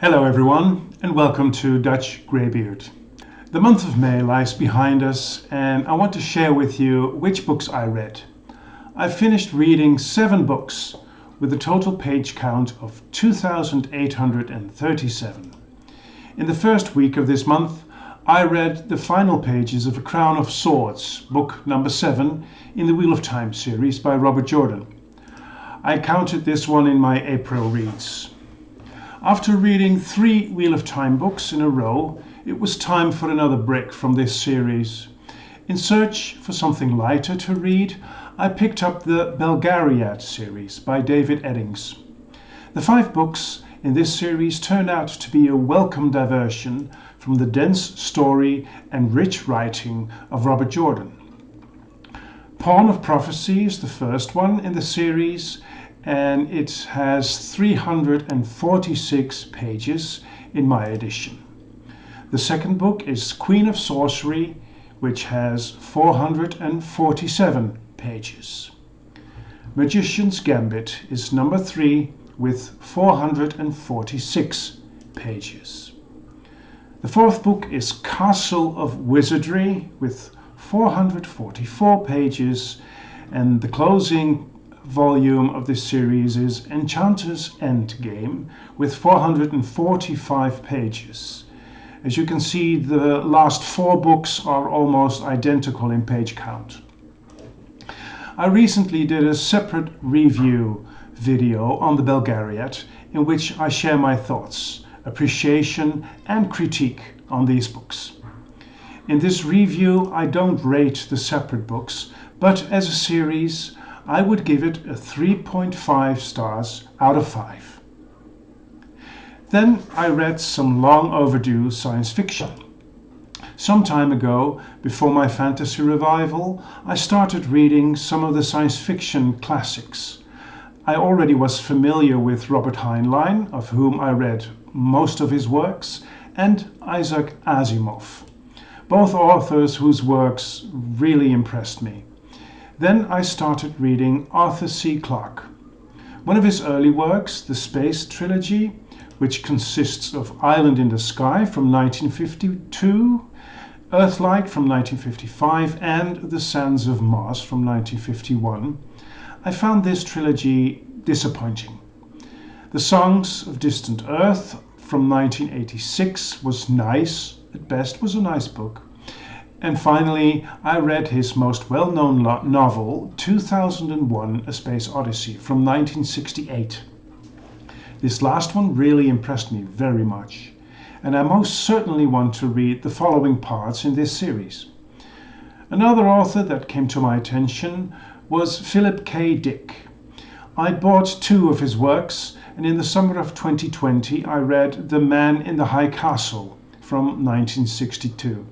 Hello everyone and welcome to Dutch Greybeard. The month of May lies behind us and I want to share with you which books I read. I finished reading 7 books with a total page count of 2,837. In the first week of this month I read the final pages of A Crown of Swords, book number 7 in the Wheel of Time series by Robert Jordan. I counted this one in my April reads. After reading 3 Wheel of Time books in a row, it was time for another break from this series. In search for something lighter to read, I picked up the Belgariad series by David Eddings. The 5 books in this series turned out to be a welcome diversion from the dense story and rich writing of Robert Jordan. Pawn of Prophecy is the first one in the series, and it has 346 pages in my edition. The second book is Queen of Sorcery, which has 447 pages. Magician's Gambit is number 3 with 446 pages. The fourth book is Castle of Wizardry with 444 pages, and the closing volume of this series is Enchanter's Endgame with 445 pages. As you can see, the last 4 books are almost identical in page count. I recently did a separate review video on the Belgariad in which I share my thoughts, appreciation and critique on these books. In this review I don't rate the separate books, but as a series I would give it a 3.5 stars out of 5. Then I read some long overdue science fiction. Some time ago, before my fantasy revival, I started reading some of the science fiction classics. I already was familiar with Robert Heinlein, of whom I read most of his works, and Isaac Asimov, both authors whose works really impressed me. Then I started reading Arthur C. Clarke. One of his early works, the Space Trilogy, which consists of Island in the Sky from 1952, Earthlight from 1955, and The Sands of Mars from 1951, I found this trilogy disappointing. The Songs of Distant Earth from 1986 was nice, at best was a nice book. And finally, I read his most well-known novel, 2001: A Space Odyssey, from 1968. This last one really impressed me very much, and I most certainly want to read the following parts in this series. Another author that came to my attention was Philip K. Dick. I bought 2 of his works, and in the summer of 2020 I read The Man in the High Castle from 1962.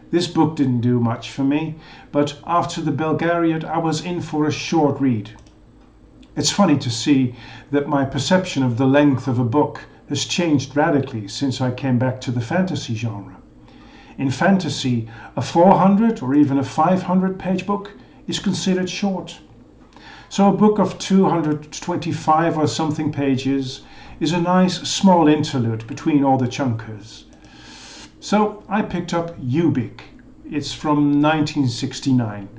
This book didn't do much for me, but after the Belgariad I was in for a short read. It's funny to see that my perception of the length of a book has changed radically since I came back to the fantasy genre. In fantasy, a 400 or even a 500-page book is considered short. So a book of 225 or something pages is a nice small interlude between all the chunkers. So I picked up Ubik. It's from 1969.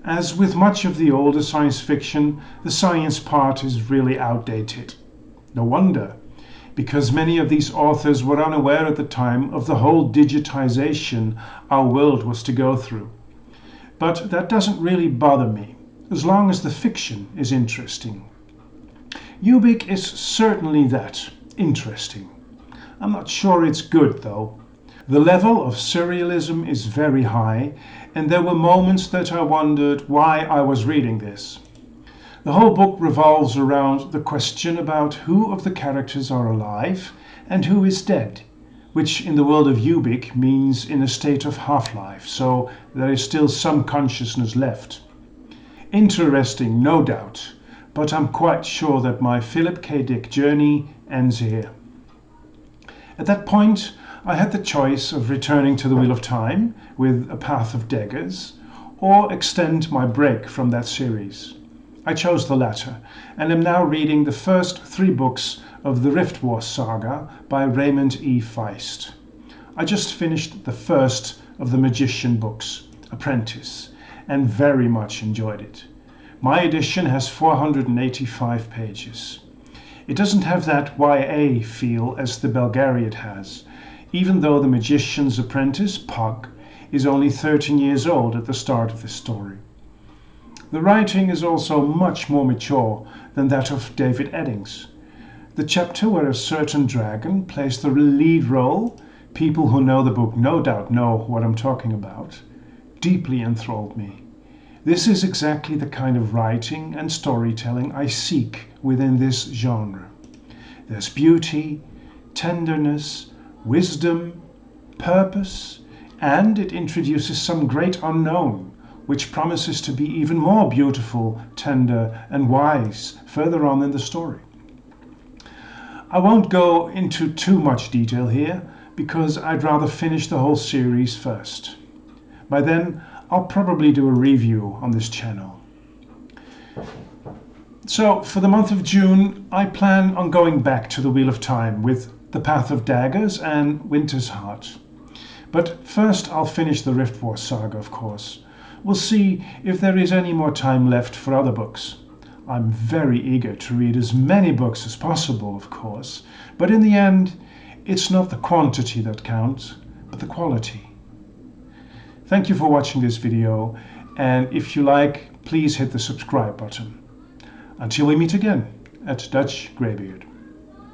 As with much of the older science fiction, the science part is really outdated. No wonder, because many of these authors were unaware at the time of the whole digitization our world was to go through. But that doesn't really bother me, as long as the fiction is interesting. Ubik is certainly that, interesting. I'm not sure it's good though. The level of surrealism is very high, and there were moments that I wondered why I was reading this. The whole book revolves around the question about who of the characters are alive and who is dead, which in the world of Ubik means in a state of half-life, so there is still some consciousness left. Interesting, no doubt, but I'm quite sure that my Philip K. Dick journey ends here. At that point, I had the choice of returning to the Wheel of Time with A Path of Daggers, or extend my break from that series. I chose the latter, and am now reading the first 3 books of the Rift Wars saga by Raymond E. Feist. I just finished the first of the Magician books, Apprentice, and very much enjoyed it. My edition has 485 pages. It doesn't have that YA feel as the Belgariad has, even though the Magician's apprentice, Puck, is only 13 years old at the start of the story. The writing is also much more mature than that of David Eddings. The chapter where a certain dragon plays the lead role, people who know the book no doubt know what I'm talking about, deeply enthralled me. This is exactly the kind of writing and storytelling I seek within this genre. There's beauty, tenderness, wisdom, purpose, and it introduces some great unknown, which promises to be even more beautiful, tender, and wise further on in the story. I won't go into too much detail here, because I'd rather finish the whole series first. By then, I'll probably do a review on this channel. So, for the month of June, I plan on going back to the Wheel of Time with The Path of Daggers and Winter's Heart. But first I'll finish the Rift Wars saga, of course. We'll see if there is any more time left for other books. I'm very eager to read as many books as possible, of course, but in the end, it's not the quantity that counts, but the quality. Thank you for watching this video, and if you like, please hit the subscribe button. Until we meet again at Dutch Greybeard.